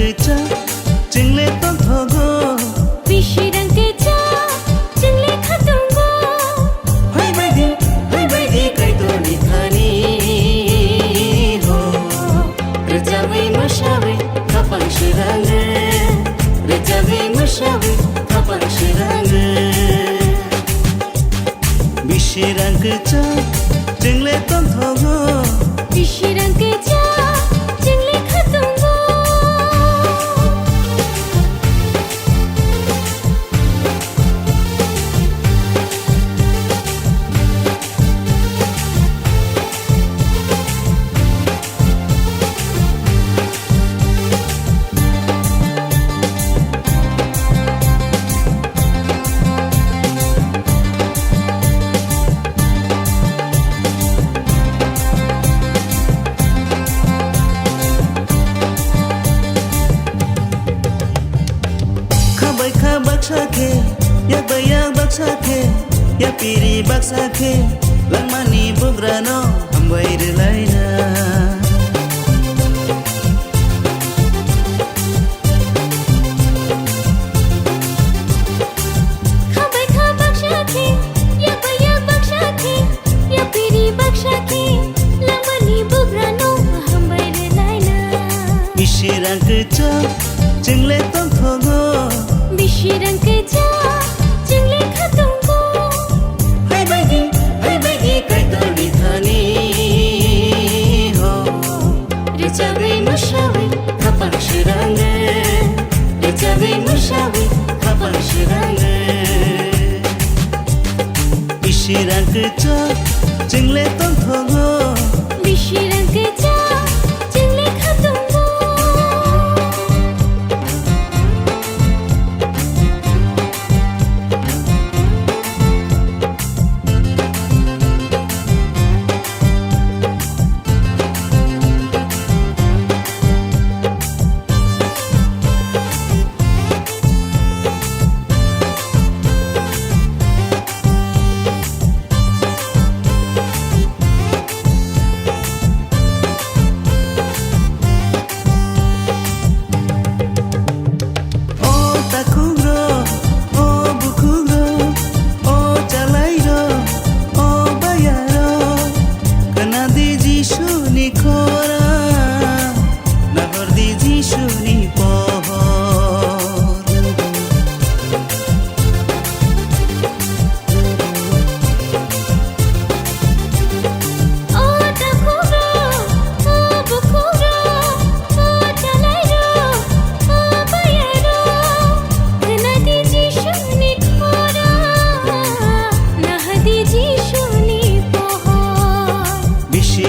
Rangkwchak chwngle tongthok Bisi Rangkwchak chwngle khatungo hai baidi kaitoni thani ho rejabai masabai kapang shirangge rejabai masabai kapang shirangge Bisi Rangkwchak chwngle tongthok Bisi Rangkwchak chwngle khatungo Baksake, yak bayak baksake, yak piri baksake, langmani bugrano hambai relaina. Khabai kha baksake, yak bayak baksake, yak piri baksake, langmani bugrano hambai relaina. Bisi Rangkwchak chwngle tongthok Bisi Rangkwchak chwngle khatungo hai baidi kaitoni thani ho rejabai masabai kapang shirangge rejabai masabai kapang shirangge Bisi Rangkwchak chwngle tongthok Bisi Rangkwchak chwngle khatungo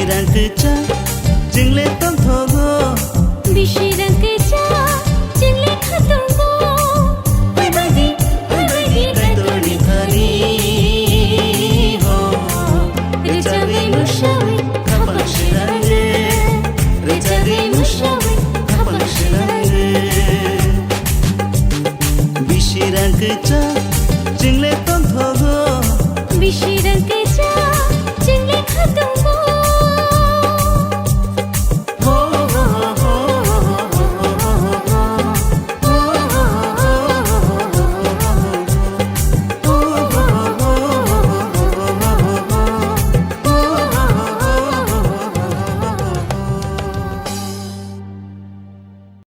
Rangkwchak chwngle tongthok Bisi Rangkwchak chwngle khatungo hai baidi kaitoni thani ho rejabai masabai kapang shirangge rejabai masabai kapang shirangge Bisi Rangkwchak chwngle